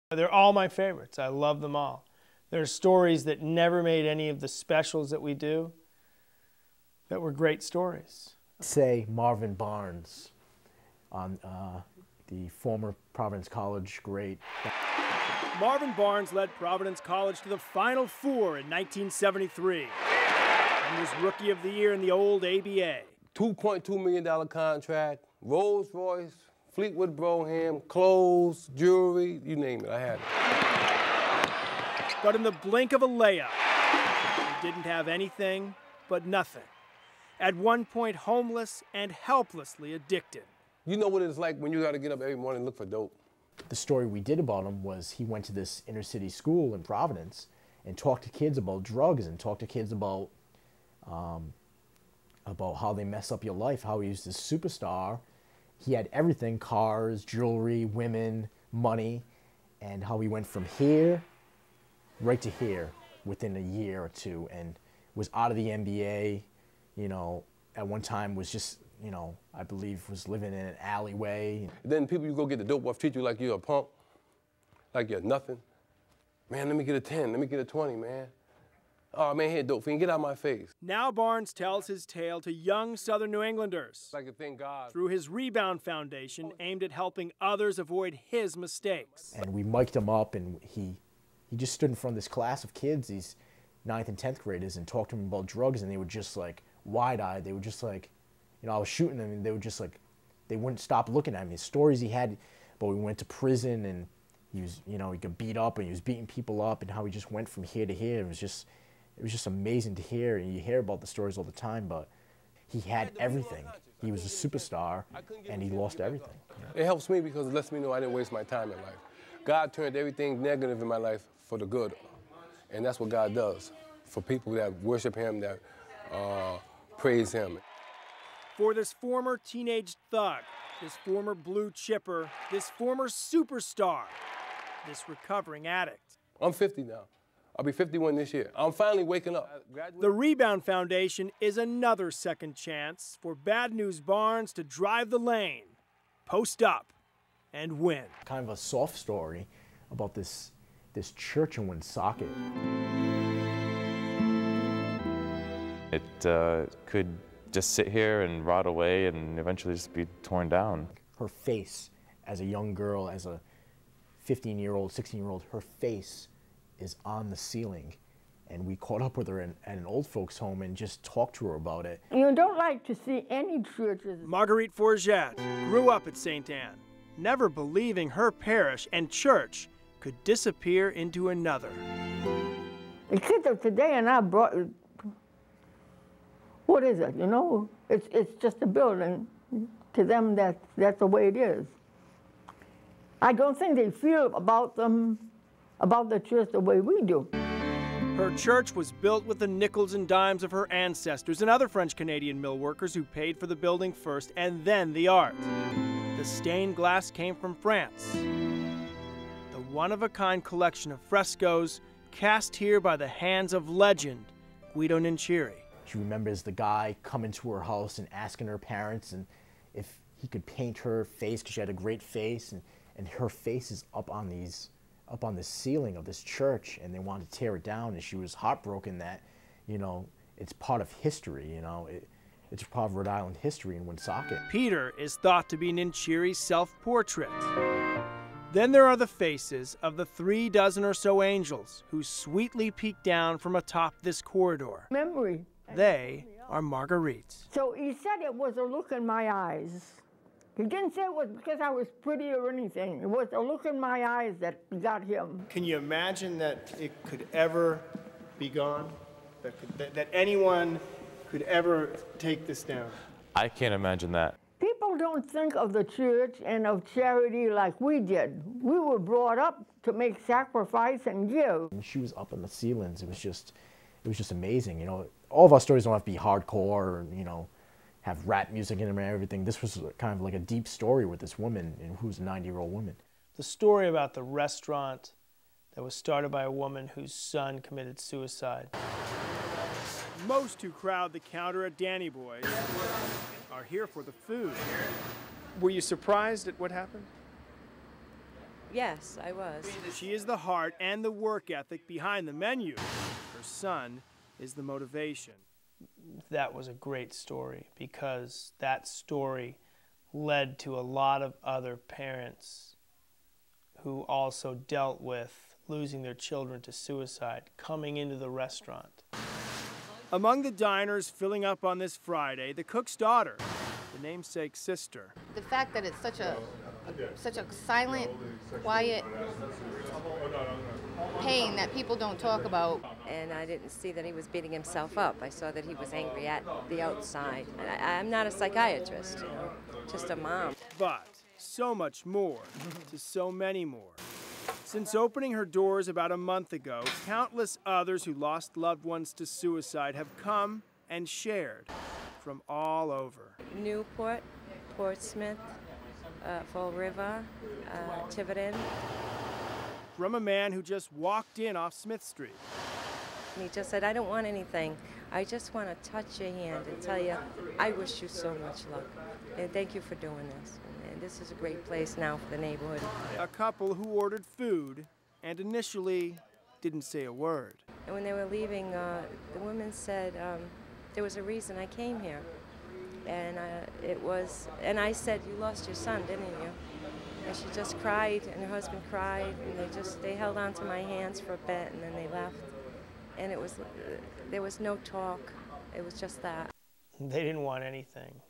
They're all my favorites. I love them all. There are stories that never made any of the specials that we do that were great stories. Say Marvin Barnes on the former Providence College great. Marvin Barnes led Providence College to the Final Four in 1973 and was Rookie of the Year in the old ABA. $2.2 million contract, Rolls Royce, Fleetwood Brougham, clothes, jewelry, you name it, I had it. But in the blink of a layup, he didn't have anything but nothing. At one point, homeless and helplessly addicted. You know what it's like when you got to get up every morning and look for dope. The story we did about him was he went to this inner city school in Providence and talked to kids about drugs and talked to kids about how they mess up your life, how he was this superstar. He had everything, cars, jewelry, women, money, and how he went from here right to here within a year or two and was out of the NBA, you know, at one time was just, you know, I believe was living in an alleyway. Then people you go get the dope off treat you like you're a punk, like you're nothing. Man, let me get a 10, let me get a 20, man. Oh man, here, dope fiend, get out of my face. Now Barnes tells his tale to young Southern New Englanders Like a thank God. through his Rebound Foundation aimed at helping others avoid his mistakes. And we mic'd him up and he just stood in front of this class of kids, these 9th and 10th graders, and talked to them about drugs, and they were just like wide-eyed. They were just like, you know, I was shooting them and they were just like, they wouldn't stop looking at me. The stories he had, but we went to prison and he was, you know, he got beat up and he was beating people up and how he just went from here to here. It was just amazing to hear, and you hear about the stories all the time, but he had everything. He was a superstar and he lost everything. It helps me because it lets me know I didn't waste my time in life. God turned everything negative in my life for the good, and that's what God does for people that worship him, that praise him. For this former teenage thug, this former blue chipper, this former superstar, this recovering addict. I'm 50 now. I'll be 51 this year. I'm finally waking up. The Rebound Foundation is another second chance for Bad News Barnes to drive the lane, post up, and win. Kind of a soft story about this church in Woonsocket. It could just sit here and rot away and eventually just be torn down. Her face as a young girl, as a 15-year-old, 16-year-old, her face is on the ceiling. And we caught up with her at an old folks home and just talked to her about it. You don't like to see any churches. Marguerite Forget grew up at St. Anne, never believing her parish and church could disappear into another. The kids of today and I brought, what is it, you know? It's just a building. To them, that's the way it is. I don't think they feel about the church the way we do. Her church was built with the nickels and dimes of her ancestors and other French-Canadian mill workers who paid for the building first and then the art. The stained glass came from France. The one-of-a-kind collection of frescoes cast here by the hands of legend Guido Nincieri. She remembers the guy coming to her house and asking her parents and if he could paint her face because she had a great face, and her face is up on the ceiling of this church, and they wanted to tear it down, and she was heartbroken that, you know, it's part of history, you know, it's part of Rhode Island history in Woonsocket. Peter is thought to be Nincieri's self-portrait. Then there are the faces of the 36 or so angels who sweetly peek down from atop this corridor. Memory. They are Marguerite's. So he said it was a look in my eyes. He didn't say it was because I was pretty or anything. It was a look in my eyes that got him. Can you imagine that it could ever be gone? That anyone could ever take this down? I can't imagine that. People don't think of the church and of charity like we did. We were brought up to make sacrifice and give. And she was up on the ceilings. It was just amazing. You know, all of our stories don't have to be hardcore or, you know, have rap music in them and everything. This was kind of like a deep story with this woman, who's a 90-year-old woman. The story about the restaurant that was started by a woman whose son committed suicide. Most who crowd the counter at Danny Boy's are here for the food. Were you surprised at what happened? Yes, I was. She is the heart and the work ethic behind the menu. Her son is the motivation. That was a great story because that story led to a lot of other parents who also dealt with losing their children to suicide coming into the restaurant. Among the diners filling up on this Friday, the cook's daughter, the namesake sister. The fact that it's such a silent, quiet pain that people don't talk about. And I didn't see that he was beating himself up. I saw that he was angry at the outside. And I'm not a psychiatrist, you know, just a mom. But so much more to so many more. Since opening her doors about a month ago, countless others who lost loved ones to suicide have come and shared from all over. Newport, Portsmouth, Fall River, Tiverton. From a man who just walked in off Smith Street. And he just said, I don't want anything. I just want to touch your hand and tell you, I wish you so much luck. And thank you for doing this. And this is a great place now for the neighborhood. A couple who ordered food and initially didn't say a word. And when they were leaving, the woman said, there was a reason I came here. And and I said, you lost your son, didn't you? And she just cried, and her husband cried, and they held on to my hands for a bit, and then they left. And there was no talk. It was just that. They didn't want anything,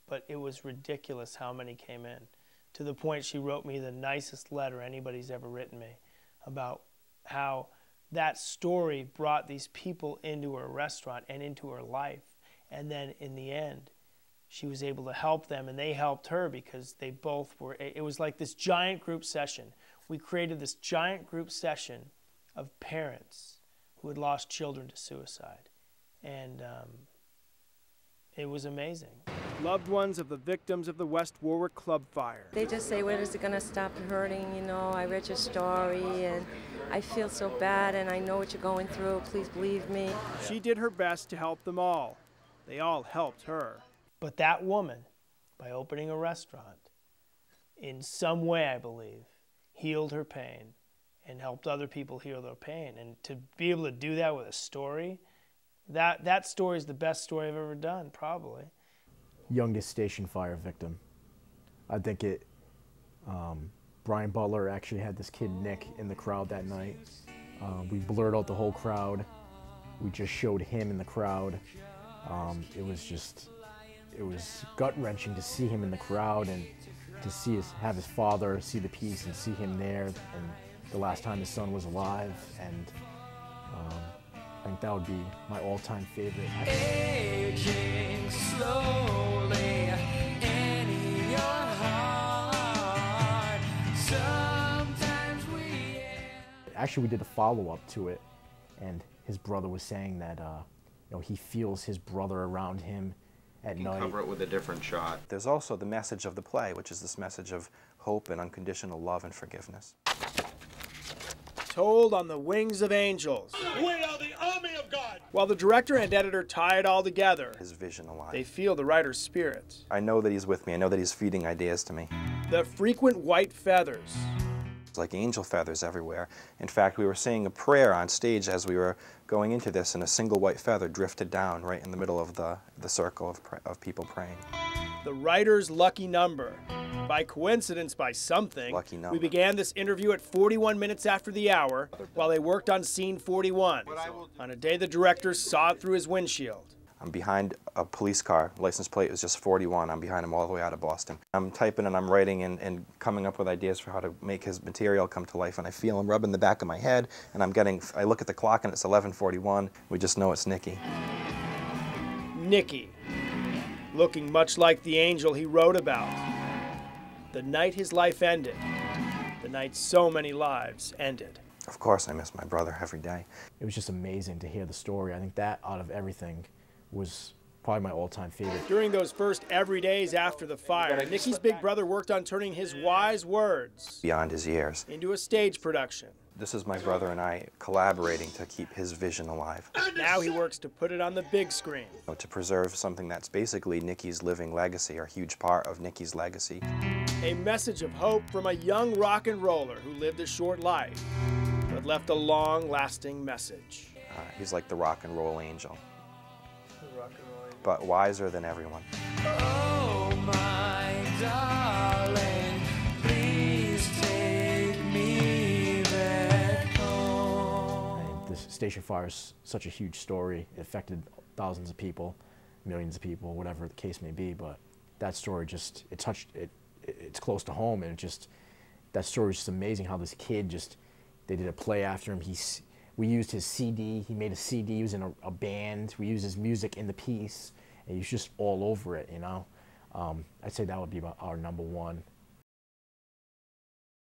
but it was ridiculous how many came in, to the point she wrote me the nicest letter anybody's ever written me about how that story brought these people into her restaurant and into her life. And then in the end, she was able to help them, and they helped her because they both were, it was like this giant group session. We created this giant group session of parents who had lost children to suicide. And it was amazing. Loved ones of the victims of the West Warwick Club fire. They just say, when is it going to stop hurting? You know, I read your story, and I feel so bad, and I know what you're going through. Please believe me. She did her best to help them all. They all helped her. But that woman, by opening a restaurant, in some way, I believe, healed her pain and helped other people heal their pain. And to be able to do that with a story, that story is the best story I've ever done, probably. Youngest station fire victim. I think Brian Butler actually had this kid, Nick, in the crowd that night. We blurred out the whole crowd. We just showed him in the crowd. It was gut-wrenching to see him in the crowd and to have his father see the piece and see him there, and the last time his son was alive. And I think that would be my all-time favorite. Aging slowly in your heart. Sometimes Actually, we did a follow-up to it, and his brother was saying that he feels his brother around him at night. Cover it with a different shot. There's also the message of the play, which is this message of hope and unconditional love and forgiveness. Told on the wings of angels. We are the army of God. While the director and editor tie it all together, his vision alive. They feel the writer's spirit. I know that he's with me. I know that he's feeding ideas to me. The frequent white feathers. It's like angel feathers everywhere. In fact, we were saying a prayer on stage as we were going into this, and a single white feather drifted down right in the middle of the circle of people praying. The writer's lucky number. By coincidence, by something, lucky number. We began this interview at 41 minutes after the hour while they worked on scene 41, on a day the director saw it through his windshield. I'm behind a police car. License plate was just 41. I'm behind him all the way out of Boston. I'm typing and I'm writing and coming up with ideas for how to make his material come to life, and I feel him rubbing the back of my head, and I look at the clock and it's 11:41. We just know it's Nicky. Nicky, looking much like the angel he wrote about. The night his life ended. The night so many lives ended. Of course I miss my brother every day. It was just amazing to hear the story. I think that out of everything was probably my all-time favorite. During those first every days after the fire, Nicky's big brother worked on turning his wise words Beyond his years. into a stage production. This is my brother and I collaborating to keep his vision alive. Now he works to put it on the big screen. To preserve something that's basically Nicky's living legacy, or a huge part of Nicky's legacy. A message of hope from a young rock and roller who lived a short life, but left a long-lasting message. He's like the rock and roll angel. But wiser than everyone. Oh, my darling, please take me back home. And the station fire is such a huge story. It affected thousands of people, millions of people, whatever the case may be. But that story just, it touched, it's close to home. And it just, that story is just amazing how this kid just, they did a play after him. We used his CD. He made a CD. He was in a band. We used his music in the piece. And he was just all over it, you know. I'd say that would be our #1.